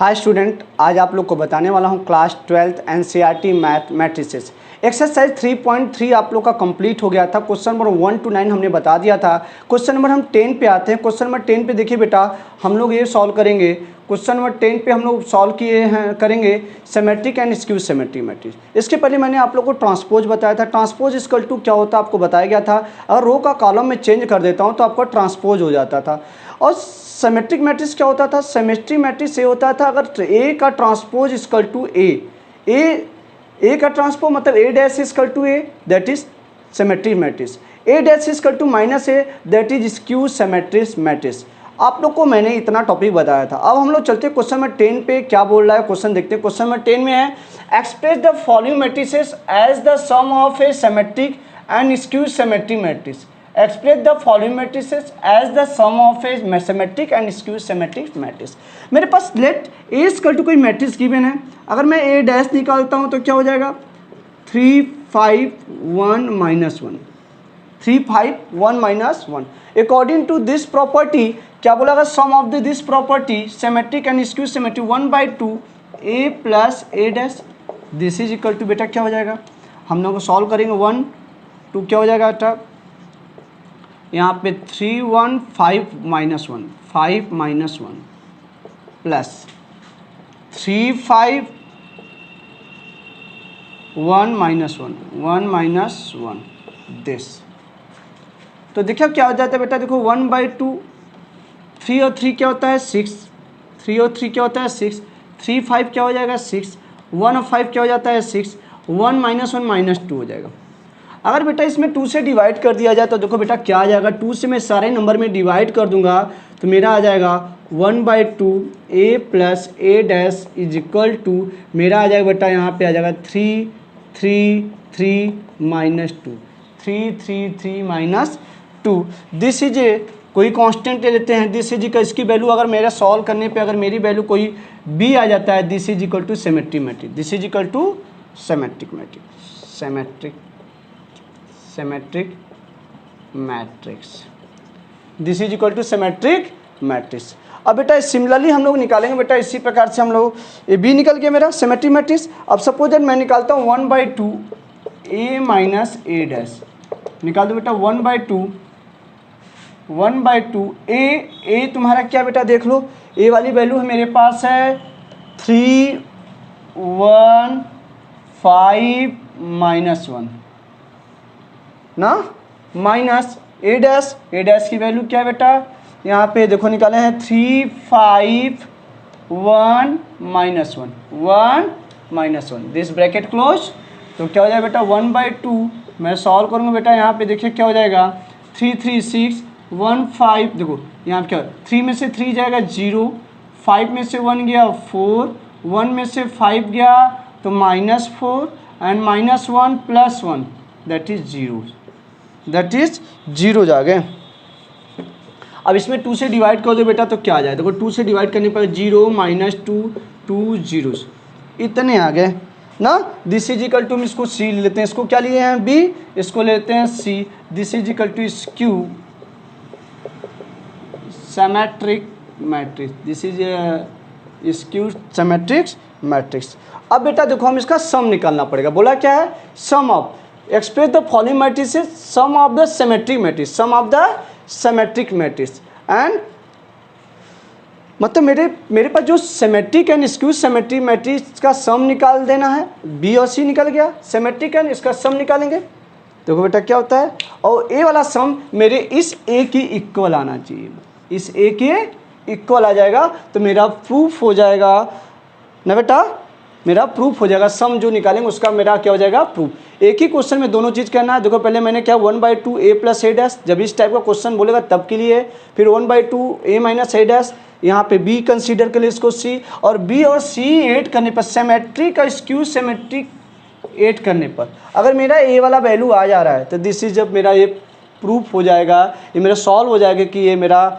Hi student, आज आप लोग को बताने वाला हूँ class 12th NCERT math matrices exercise 3.3 आप लोग का कंप्लीट हो गया था। क्वेश्चन नंबर 1 to 9 हमने बता दिया था। क्वेश्चन नंबर हम 10 पे आते हैं। क्वेश्चन नंबर 10 पे देखिए बेटा, हम लोग ये सॉल्व करेंगे। क्वेश्चन नंबर 10 पे हम लोग सॉल्व किए हैं, करेंगे symmetric and skew symmetric matrix. इसके पहले मैंने आप लोग को ट्रांसपोज बताया था। ट्रांसपोज इक्वल टू क्या होता है आपको बताया गया था। अगर रो का कॉलम में चेंज कर देता हूँ तो आपका ट्रांसपोज हो जाता था। और सिमेट्रिक मैट्रिक्स क्या होता था? सिमेट्रिक मैट्रिक्स ये होता था अगर ए का ट्रांसपोज इक्वल टू ए का ट्रांसपोज मतलब A dash equal to A, that is symmetric matrix. A dash equal to minus A, that is skew symmetric matrix. आप लोग को मैंने इतना टॉपिक बताया था। अब हम लोग चलते हैं क्वेश्चन नंबर 10 पे, क्या बोल रहा है क्वेश्चन देखते हैं। क्वेश्चन नंबर 10 में है express the following matrices as the sum of a symmetric and skew symmetric matrix. Express the following matrices as the sum of a symmetric and skew symmetric matrix. मेरे पास let A equal to कोई matrix given है। अगर मैं ए dash निकालता हूँ तो क्या हो जाएगा? 3 5 1 -1, 3 5 1 -1। अकॉर्डिंग टू दिस प्रॉपर्टी क्या बोला? अगर sum of this property symmetric and skew symmetric 1/2 A plus A dash, this is equal to बेटा क्या हो जाएगा? हम लोग सॉल्व करेंगे 1 2 क्या हो जाएगा बेटा? यहाँ पे 3 1 5 -1 5 -1 प्लस 3 5 1 -1 दिस। तो देखिए क्या हो जाता है बेटा, देखो 1/2, 3 और 3 क्या होता है 6, 3 और 3 क्या होता है 6, 3 5 क्या हो जाएगा 6, 1 और 5 क्या हो जाता है 6, 1 -1 -2 हो जाएगा। अगर बेटा इसमें 2 से डिवाइड कर दिया जाए तो देखो बेटा क्या आ जाएगा, 2 से मैं सारे नंबर में डिवाइड कर दूंगा तो मेरा आ जाएगा 1/2 A plus A dash is equal to, मेरा आ जाएगा बेटा यहाँ पे आ जाएगा 3 3 3 -2, 3 3 3 -2। दिस इज ए कोई कांस्टेंट ले लेते हैं, दिस इज इक्वल, इसकी वैल्यू अगर मेरा सॉल्व करने पे अगर मेरी वैल्यू कोई बी आ जाता है, this is equal to symmetric matrix, this is equal to symmetric matrix, symmetric matrix, this is equal to symmetric matrix. अब बेटा सिमिलरली हम लोग निकालेंगे बेटा इसी प्रकार से। हम लोग ये बी निकल गया मेरा सिमेट्रिक मैट्रिक्स। अब सपोज दैट मैं निकालता हूँ 1/2 ए माइनस ए डैश, निकाल दो बेटा 1/2 ए तुम्हारा क्या बेटा देख लो, ए वाली वैल्यू है मेरे पास है 3 1 5 -1 ना, माइनस ए डैश की वैल्यू क्या है बेटा, यहाँ पे देखो निकाले हैं 3 5 1 -1 दिस ब्रैकेट क्लोज। तो क्या हो जाएगा बेटा 1/2, मैं सॉल्व करूँगा बेटा, यहाँ पे देखिए क्या हो जाएगा 3 3 6 1 5, देखो यहाँ पे क्या 3 में से 3 जाएगा 0, 5 में से 1 गया 4, 1 में से 5 गया तो -4 and -1 + 1 that is 0, that is 0 जा गए। अब इसमें 2 से डिवाइड कर दो बेटा तो क्या आ जाए, देखो 2 से डिवाइड करने पर 0 -2 2 zeros इतने आ गए ना। दिस इज इक्वल टू, हम इसको सी लेते हैं, इसको क्या लिए हैं बी, इसको लेते हैं C. This is equal to skew symmetric matrix, this is skew symmetric matrix. अब बेटा देखो हम इसका सम निकालना पड़ेगा। बोला क्या है? Sum of, express the following matrices sum of the symmetric matrix, sum of the symmetric matrix and मतलब मेरे पास जो symmetric and skew symmetric matrix का सम निकाल देना है। बी और सी निकल गया, सिमेट्रिक एंड इसका सम निकालेंगे। देखो बेटा क्या होता है, और ए वाला सम मेरे इस ए की इक्वल आना चाहिए, इस ए के इक्वल आ जाएगा तो मेरा प्रूफ हो जाएगा ना बेटा, मेरा प्रूफ हो जाएगा। सम जो निकालेंगे उसका मेरा क्या हो जाएगा? प्रूफ। एक ही क्वेश्चन में दोनों चीज़ करना है। देखो पहले मैंने क्या 1/2 ए प्लस ए डैश, जब इस टाइप का क्वेश्चन बोलेगा तब के लिए, फिर 1/2 ए माइनस ए डैश, यहाँ पे बी कंसीडर कर लिए इसको सी, और बी और सी ऐड करने पर सिमेट्रिक और स्क्यू सिमेट्रिक ऐड करने पर अगर मेरा ए वाला वैल्यू आ जा रहा है तो दिस इज, जब मेरा ये प्रूफ हो जाएगा, ये मेरा सॉल्व हो जाएगा कि ये मेरा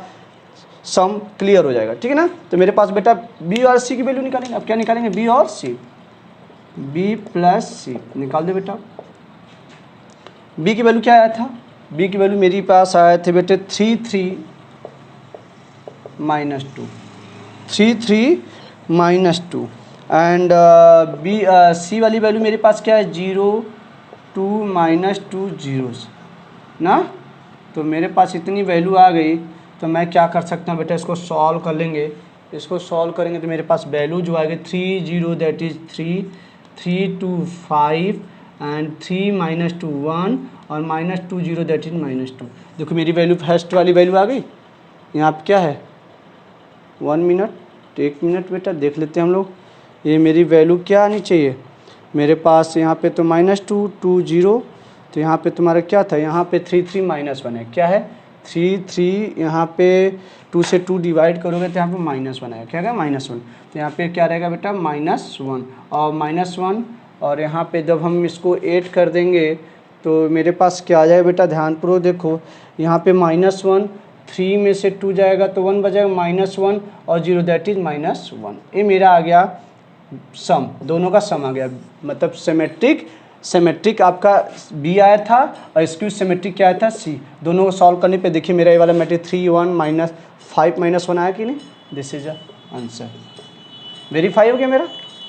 सम क्लियर हो जाएगा। ठीक है ना। तो मेरे पास बेटा बी और सी की वैल्यू निकालेंगे। अब क्या निकालेंगे? बी और सी, बी प्लस सी निकाल दो बेटा। बी की वैल्यू क्या आया था? बी की वैल्यू मेरे पास आए थे बेटे 3 3 -2, 3 3 -2 एंड बी सी वाली वैल्यू मेरे पास क्या है 0 2 -2 जीरोस ना। तो मेरे पास इतनी वैल्यू आ गई तो मैं क्या कर सकता हूँ बेटा, इसको सॉल्व कर लेंगे। इसको सॉल्व करेंगे तो मेरे पास वैल्यू जो आएगी 3 0 दैट इज़ 3 3 2 5 एंड 3 -2 1 और -2 0 दैट इज -2। देखो मेरी वैल्यू फर्स्ट वाली वैल्यू आ गई। यहाँ पे क्या है 1 मिनट 1 मिनट बेटा देख लेते हैं हम लोग। ये मेरी वैल्यू क्या आनी चाहिए मेरे पास, यहाँ पे तो -2 2 0, तो यहाँ पे तुम्हारा क्या था, यहाँ पे 3 3 -1 है, क्या है 3 3, यहाँ पे 2 से 2 डिवाइड करोगे तो यहाँ पे -1 है, क्या है -1, तो यहाँ पे क्या रहेगा बेटा -1 और -1, और यहाँ पे जब हम इसको ऐड कर देंगे तो मेरे पास क्या आ जाएगा बेटा, ध्यानपूर्वक देखो, यहाँ पे -1 3 में से 2 जाएगा तो 1 बचेगा, -1 और 0 दैट इज -1। ये मेरा आ गया सम, दोनों का सम आ गया, मतलब सिमेट्रिक आपका बी आया था और स्क्यू सिमेट्रिक क्या आया था सी। दोनों को सॉल्व करने पे देखिए मेरा ये वाला मैट्रिक्स 3 1 -5 -1 आया कि नहीं। दिस इज आंसर, वेरीफाई हो गया मेरा,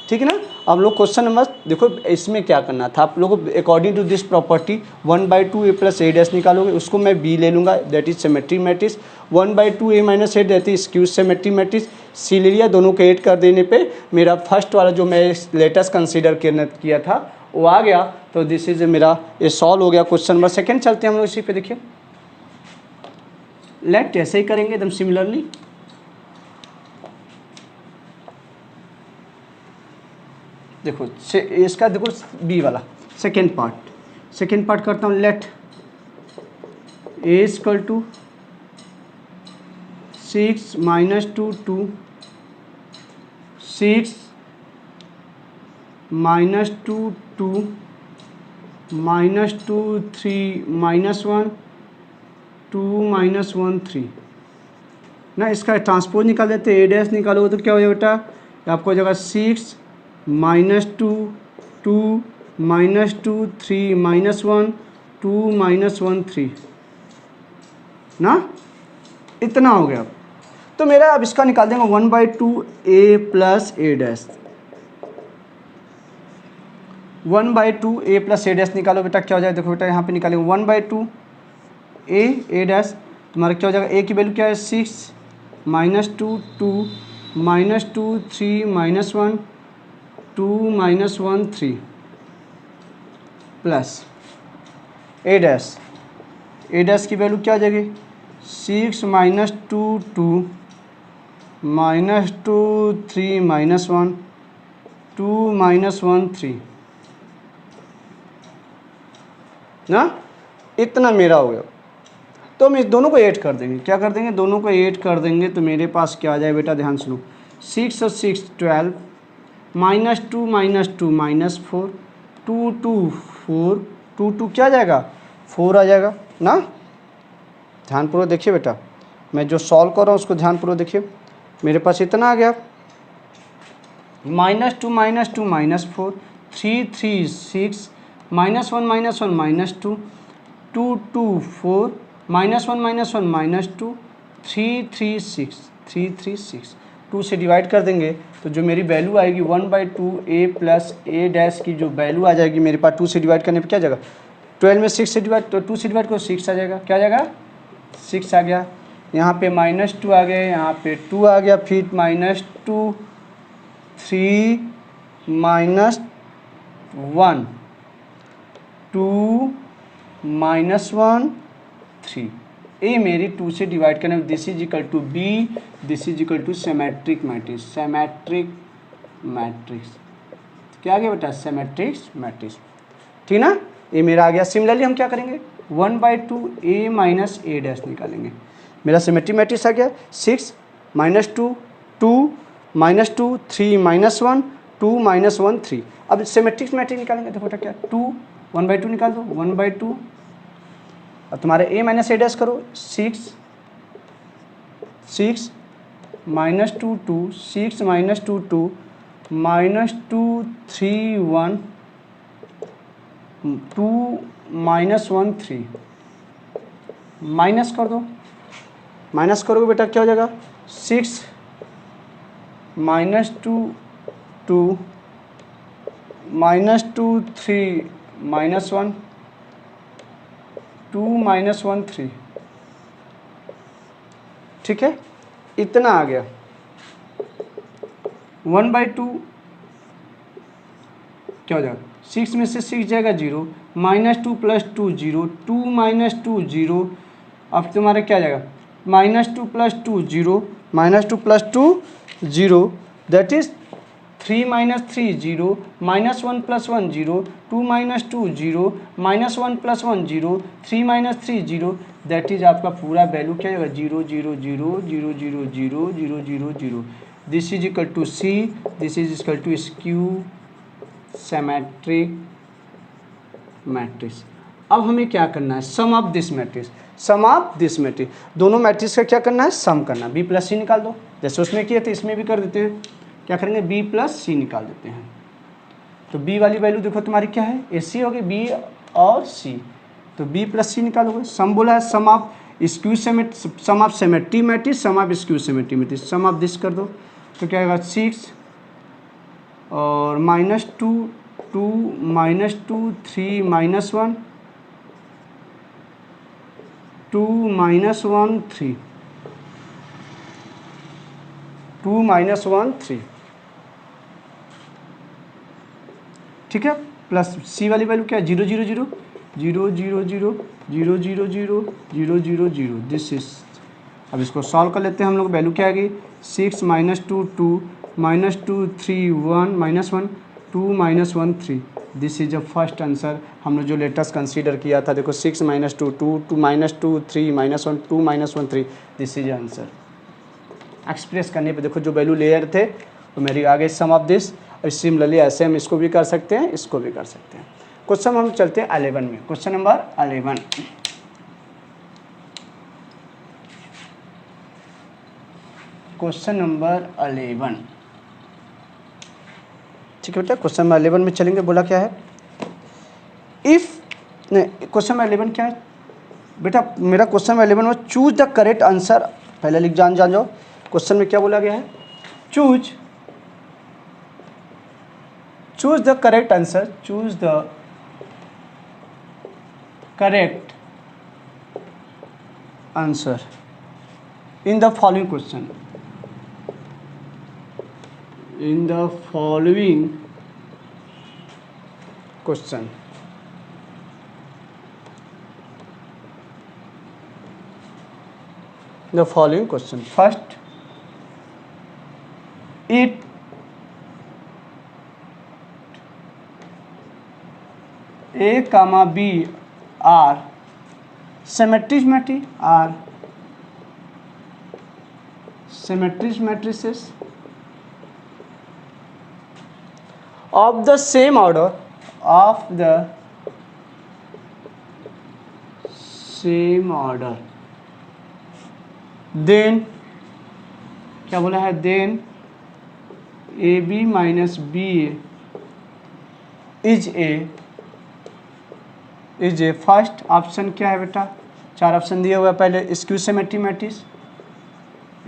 ठीक है ना। अब लोग क्वेश्चन नंबर देखो, इसमें क्या करना था आप लोगों को, according to this property 1/2 a + a' निकालोगे, उसको मैं b ले लूँगा that is symmetric matrix, 1/2 a - a that is skew symmetric matrix, C ले लिया, दोनों को ऐड कर देने पे मेरा फर्स्ट वाला जो मैं लेटेस्ट कंसीडर किया था वो आ गया। तो दिस इज मेरा ये सॉल्व हो गया क्वेश्चन नंबर सेकेंड। चलते हैं हम लोग इसी पे, देखिए लेट ऐसे ही करेंगे एकदम सिमिलरली। देखो इसका देखो बी वाला सेकेंड पार्ट करता हूँ। लेट ए इक्वल टू 6 -2 2 6 -2 2 -2 3 -1 2 -1 3 ना। इसका ट्रांसपोज निकाल देते, ए डैश निकालोगे तो क्या हो जाएगा बेटा, आपको हो जाएगा 6 -2 2 -2 3 -1 2 -1 3 ना, इतना हो गया। तो मेरा अब इसका निकाल देंगे 1/2 a + a', 1/2 a + a' निकालो बेटा, क्या हो जाएगा, देखो बेटा यहाँ पे निकालेंगे 1/2 a' तुम्हारा क्या हो जाएगा, a की वैल्यू क्या है 6 -2 2 -2 3 -1 2 -1 3 प्लस a' की वैल्यू क्या आ जाएगी 6 -2 2 -2 3 -1 2 -1 3 ना, इतना मेरा हो गया। तो हम इस दोनों को ऐड कर देंगे, क्या कर देंगे, दोनों को ऐड कर देंगे तो मेरे पास क्या आ जाए बेटा, ध्यान सुनो, 6 और 6 12 -2 -2 -4 2 2 4 2 2 क्या आ जाएगा 4 आ जाएगा ना। ध्यानपूर्वक देखिए बेटा, मैं जो सॉल्व कर रहा हूँ उसको ध्यानपूर्वक देखिए, मेरे पास इतना आ गया -2 -2 -4 3 3 6 -1 -1 -2 2 2 4 -1 -1 -2 3 3 6 3 3 6 2 से डिवाइड कर देंगे तो जो मेरी वैल्यू आएगी 1/2 a + a' की जो वैल्यू आ जाएगी मेरे पास, 2 से डिवाइड करने पे क्या जाएगा, 12 में 6 से डिवाइड, तो 2 से डिवाइड करो 6 आ जाएगा, क्या आ जाएगा 6 आ गया। यहाँ पे -2 आ गए, यहाँ पे 2 आ गया, फिर -2 3 -1 2 -1 3, ये मेरी 2 से डिवाइड करने में, this is equal to B, this is equal to symmetric matrix, क्या आ गया बेटा मैट्रिक्स, ठीक ना। ये मेरा आ गया। सिमिलरली हम क्या करेंगे 1/2 a - a' निकालेंगे, मेरा सिमेट्रिक मैट्रिक्स आ गया 6 -2 2 -2 3 -1 2 -1 3। अब सिमेट्रिक मैट्रिक्स निकालेंगे, देखो बेटा क्या 2 1/2 निकाल दो, 1/2 अब तुम्हारे a - a' करो 6 -2 2 6 -2 2 -2 3 1 2 -1 3 माइनस कर दो, माइनस करोगे बेटा क्या हो जाएगा 6 -2 2 -2 3 -1 2 -1 3, ठीक है, इतना आ गया। 1/2 क्या हो जाएगा, 6 में से 6 जाएगा 0, -2 + 2 0, 2 - 2 0, अब तुम्हारा क्या जाएगा, -2 + 2 0, -2 + 2 0, दैट इज 3 - 3 0, -1 + 1 0, 2 - 2 0, -1 + 1 0, 3 - 3 0, दैट इज आपका पूरा वैल्यू क्या जाएगा, 0 0 0 0 0 0 0 0 0। This is equal to C, this is equal to skew symmetric matrix. अब हमें क्या करना है, sum of this matrix, sum of this matrix, दोनों मैट्रिक्स का क्या करना है, सम करना। बी प्लस सी निकाल दो, जैसे उसमें किए थे इसमें भी कर देते हैं। क्या करेंगे, बी प्लस सी निकाल देते हैं। तो बी वाली वैल्यू देखो तुम्हारी क्या है, ए सी होगी, बी और सी, तो बी प्लस सी निकालोगे। सम बोला है sum of skew symmetry, sum of symmetry matrix, sum of skew symmetry matrix, sum of this कर दो तो क्या होगा, 6 और -2 2 -2 3 -1 2 -1 3 2 -1 3, ठीक है। प्लस सी वाली वैल्यू क्या है, 0 0 0 0 0 0 0 0 0 0 0 0, दिस इज। अब इसको सॉल्व कर लेते हैं हम लोग, वैल्यू क्या आएगी, 6 -2 2 -2 3 1 -1 2 -1 3, this is a first answer. हमने जो लेटेस्ट कंसीडर किया था, देखो 6 -2 2 2 -2 3 -1 2 -1 3, दिस इज आंसर। एक्सप्रेस करने पे देखो जो वैल्यू ले रहे थे तो मेरी आ गई सम ऑफ दिस। और सिमिलरली ऐसे हम इसको भी कर सकते हैं, इसको भी कर सकते हैं। क्वेश्चन हम चलते हैं 11 में, क्वेश्चन नंबर 11। क्वेश्चन नंबर 11, ठीक है बेटा, क्वेश्चन नंबर 11 में चलेंगे। बोला क्या है, इफ नहीं, क्वेश्चन नंबर 11 क्या है बेटा, मेरा क्वेश्चन नंबर 11 में चूज द करेक्ट आंसर, पहले लिख जान जाओ। क्वेश्चन में क्या बोला गया है, choose the correct answer, choose the correct answer in the following question, in the following question। The following question, first, it A comma B are symmetric matrices, are symmetric matrices of the same order, of the same order, then क्या बोला है, then AB minus BA is A first option क्या है बेटा, 4 ऑप्शन दिया हुआ है। पहले skew symmetric matrix,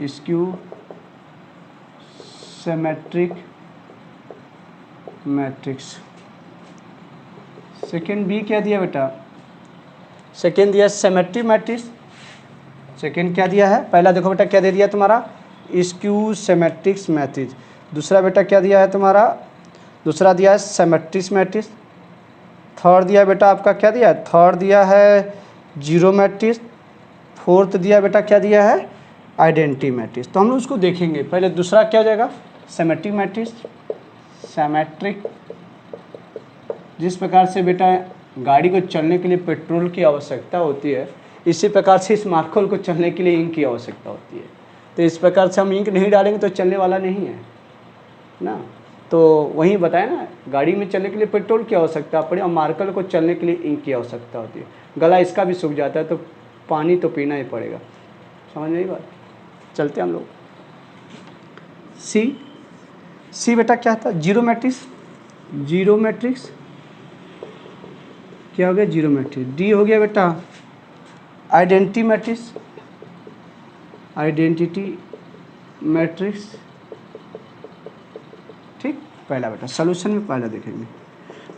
skew symmetric matrix. Second B क्या दिया बेटा, सेकेंड दिया सिमेट्रिक मैट्रिक्स। सेकेंड क्या दिया है, पहला देखो बेटा क्या दे दिया तुम्हारा, स्क्यू सिमेट्रिक्स मैट्रिक्स। दूसरा बेटा क्या दिया है तुम्हारा, दूसरा दिया है सिमेट्रिक्स मैट्रिक्स। थर्ड दिया बेटा आपका क्या दिया है, थर्ड दिया है जीरो मैट्रिक्स। फोर्थ दिया बेटा क्या दिया है, आइडेंटिटी मैट्रिक्स। तो हम लोग उसको देखेंगे। पहले दूसरा क्या हो जाएगा, सिमेट्रिक मैट्रिक्स। सिमेट्रिक, जिस प्रकार से बेटा गाड़ी को चलने के लिए पेट्रोल की आवश्यकता होती है, इसी प्रकार से इस मार्कोल को चलने के लिए इंक की आवश्यकता होती है। तो इस प्रकार से हम इंक नहीं डालेंगे तो चलने वाला नहीं है ना। तो वहीं बताया ना, गाड़ी में चलने के लिए पेट्रोल की आवश्यकता पड़े और मार्कर को चलने के लिए इंक की आवश्यकता होती है। गला इसका भी सूख जाता है तो पानी तो पीना ही पड़ेगा। समझ में आई बात। चलते हम लोग सी बेटा क्या था, जीरो मैट्रिक्स। जीरो मैट्रिक्स क्या हो गया, जीरो मैट्रिक्स। डी हो गया बेटा आइडेंटिटी मैट्रिक्स। आइडेंटिटी मैट्रिक्स पहला बेटा सोल्यूशन में पहला देखेंगे।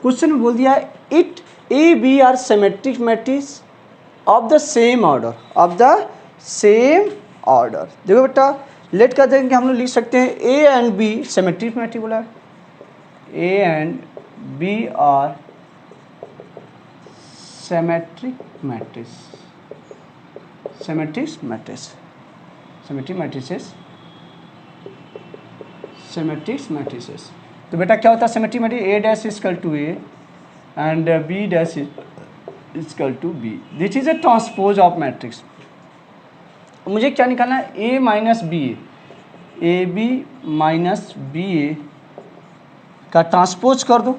क्वेश्चन में बोल दिया it A B are symmetric matrix of the same order, of the same order. देखो बेटा लेट कर देंगे, हम लोग लिख सकते हैं A and B symmetric matrix बोला है, A and B are symmetric matrix, symmetric matrix, symmetric matrices, symmetric matrices. तो बेटा क्या होता है symmetric matrix, A dash equal to A and B dash equal to B, this is a transpose of matrix. मुझे क्या निकालना है, A minus B A B minus B A का ट्रांसपोज कर दो,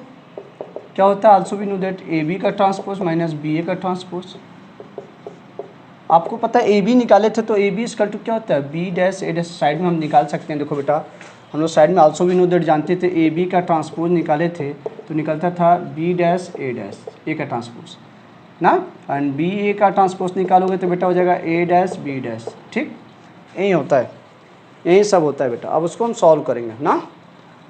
क्या होता है also we know that A B का ट्रांसपोज माइनस बी ए का ट्रांसपोज। आपको पता है ए बी निकाले थे तो ए बी इक्वल टू क्या होता है B dash A dash, side में हम निकाल सकते हैं। देखो बेटा हम लोग साइड में आल्सो वी नो दैट जानते थे, ए बी का ट्रांसपोज निकाले थे तो निकलता था बी डैश ए का ट्रांसपोज ना, एंड बी ए का ट्रांसपोज निकालोगे तो बेटा हो जाएगा ए डैश बी डैश। ठीक यही होता है, यही सब होता है बेटा। अब उसको हम सॉल्व करेंगे ना,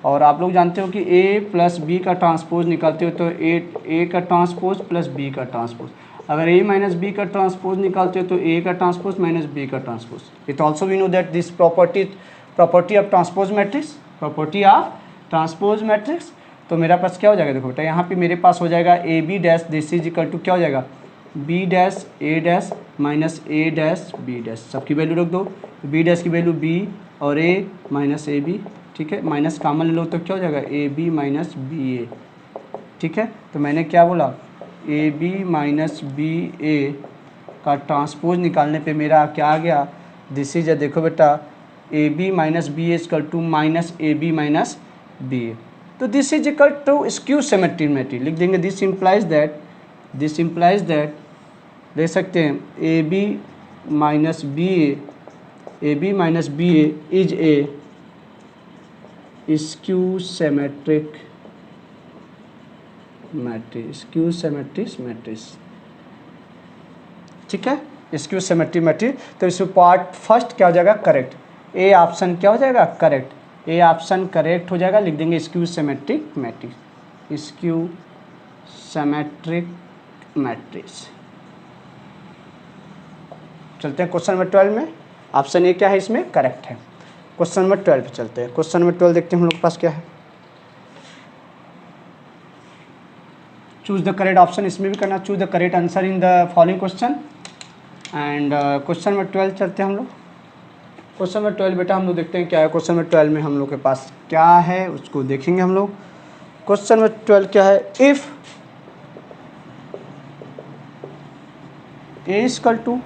और आप लोग जानते हो कि ए प्लस बी का ट्रांसपोज निकालते हो तो ए का ट्रांसपोज प्लस बी का ट्रांसपोज, अगर ए माइनस बी का ट्रांसपोज निकालते हो तो ए का ट्रांसपोज माइनस बी का transpose. It also we know that this property of transpose matrix, property of transpose matrix. तो मेरा पास क्या हो जाएगा, देखो बेटा यहाँ पे मेरे पास हो जाएगा A B dash this is equal to क्या हो जाएगा B dash A dash minus A dash B dash, सबकी वैल्यू रख दो, बी डैश की वैल्यू बी और ए माइनस ए बी। ठीक है, माइनस कॉमन ले लो तो क्या हो जाएगा ए बी माइनस बी ए। ठीक है, तो मैंने क्या बोला ए बी माइनस बी ए का ट्रांसपोज निकालने पे मेरा क्या आ गया, दिस इज, देखो बेटा A B minus B A equal to minus A B minus B A. तो this is equal to skew symmetric matrix लिख देंगे। दिस इम्प्लाइज दैट ले सकते हैं A B minus B A is a skew symmetric matrix. ठीक है, skew symmetric matrix. तो इसमें पार्ट फर्स्ट क्या हो जाएगा करेक्ट, ए ऑप्शन क्या हो जाएगा करेक्ट, ए ऑप्शन करेक्ट हो जाएगा। लिख देंगे skew symmetric matrix, skew symmetric matrix. चलते हैं क्वेश्चन नंबर 12 में, ऑप्शन ए क्या है इसमें करेक्ट है। क्वेश्चन नंबर 12 पे चलते हैं। क्वेश्चन नंबर 12 देखते हैं हम लोग के पास क्या है। चूज द करेक्ट ऑप्शन, इसमें भी करना choose the correct answer in the following question. And question number 12 चलते हैं हम लोग। क्वेश्चन नंबर 12 बेटा हम लोग देखते हैं क्या है। क्वेश्चन नंबर 12 में हम लोग के पास क्या है उसको देखेंगे हम लोग। क्वेश्चन नंबर 12 क्या है, if A equal to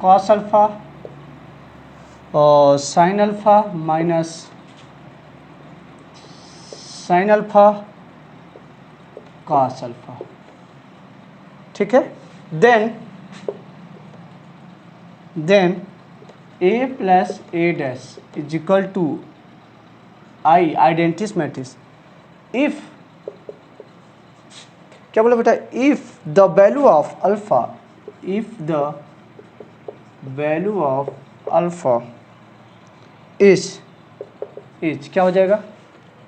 cos alpha और sine alpha minus sine alpha cos alpha. ठीक है, then A plus A dash is equal to I identity matrix if, क्या बोला बेटा, if the value of alpha, if the value of alpha is क्या हो जाएगा,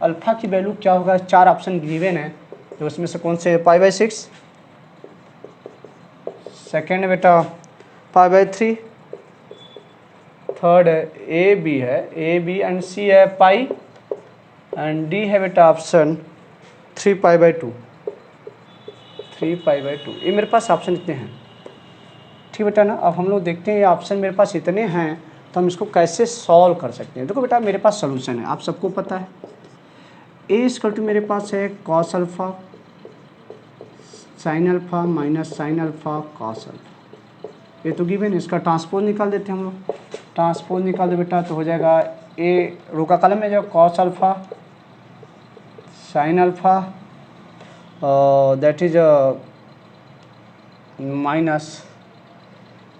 alpha की value क्या होगा, चार ऑप्शन गिवन है तो उसमें से कौन से, π/6, सेकेंड बेटा π/3, थर्ड ए बी है, ए बी एंड सी है पाई, एंड डी है बेटा ऑप्शन 3π/2, 3π/2। ये मेरे पास ऑप्शन इतने हैं। ठीक बेटा ना, अब हम लोग देखते हैं ये ऑप्शन मेरे पास इतने हैं तो हम इसको कैसे सॉल्व कर सकते हैं। देखो बेटा मेरे पास सोल्यूशन है, आप सबको पता है ए इक्वल टू मेरे पास है cos alpha sign alpha minus sine alpha cos alpha, ये तो गिवन है। इसका ट्रांसपोज निकाल देते हैं हम लोग। ट्रांसपोज निकाल दो बेटा तो हो जाएगा ए रोका कॉलम में जो cos alpha sine alpha that is minus,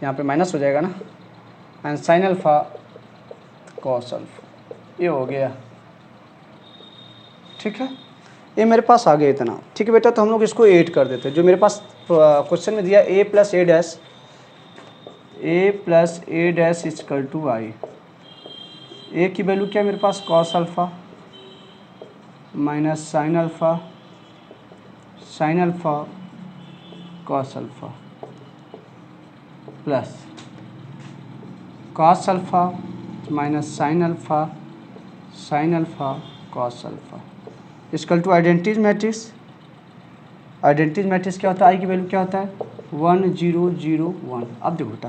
यहाँ पे माइनस हो जाएगा ना, and sign alpha cos alpha, ये हो गया। ठीक है, ये मेरे पास आ गया इतना। ठीक है बेटा, तो हम लोग इसको ऐड कर देते हैं जो मेरे पास क्वेश्चन में दिया A plus A dash equal to I. A की वैल्यू क्या है मेरे पास, cos alpha minus sine alpha cos alpha plus cos alpha minus sine alpha cos alpha equal to identity matrix. Identity matrix क्या होता है, आई की वैल्यू क्या होता है 1 0 0 1। अब देखो बेटा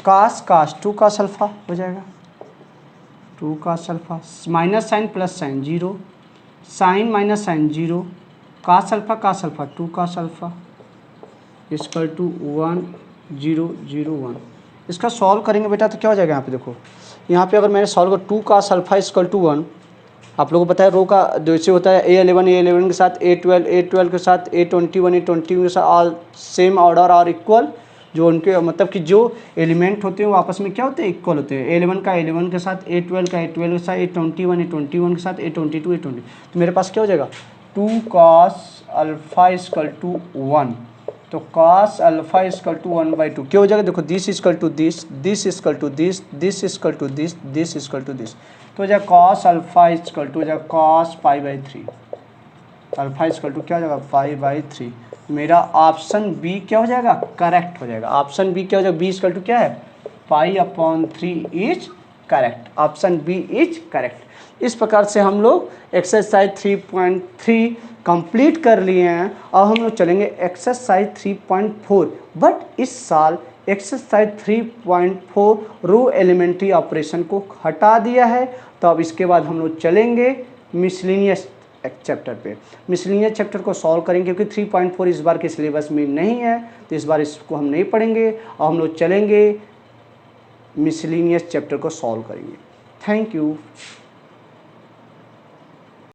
कास 2 कास अल्फ़ा हो जाएगा, 2 cos alpha minus sine plus sine 0, sine minus sine 0, cos alpha 2 cos alpha equal to 1 0 0 1। इसका सॉल्व करेंगे बेटा तो क्या हो जाएगा, यहाँ पे देखो, यहाँ पे अगर मैंने सॉल्व कर 2 कास अल्फ़ा इक्वल टू 1, आप लोगों को पता है रो का जैसे होता है A11 के साथ A12 के साथ A21 के साथ ऑल सेम ऑर्डर और इक्वल, जो उनके मतलब कि जो एलिमेंट होते हैं वो आपस में क्या होते हैं, इक्वल होते हैं। A11 का A11 के साथ, A12 का A12 के साथ, A21 के साथ, A22 तो मेरे पास क्या हो जाएगा 2 cos अल्फ़ा इक्वल टू 1। तो cos अल्फ़ा इक्वल टू 1/2 क्या हो जाएगा, देखो this equal to this equal to this equal to this equal to this, तो हो जाएगा cos अल्फ़ा इक्वल टू हो जाएगा cos π/3। अल्फ़ा इक्वल टू क्या हो जाएगा π/3। मेरा ऑप्शन बी क्या हो जाएगा, करेक्ट हो जाएगा। ऑप्शन बी क्या हो जाएगा, बी इक्वल टू क्या है π/3 is correct. Option B is correct. इस प्रकार से हम लोग एक्सरसाइज 3.3 कंप्लीट कर लिए हैं और हम लोग चलेंगे एक्सरसाइज 3.4। बट इस साल एक्सरसाइज 3.4 रो एलिमेंट्री ऑपरेशन को हटा दिया है, तो अब इसके बाद हम लोग चलेंगे मिसलिनियस चैप्टर पे। मिसलिनियस चैप्टर को सॉल्व करेंगे क्योंकि 3.4 इस बार के सिलेबस में नहीं है, तो इस बार इसको हम नहीं पढ़ेंगे और हम लोग चलेंगे मिसलिनियस चैप्टर को सॉल्व करेंगे। Thank you.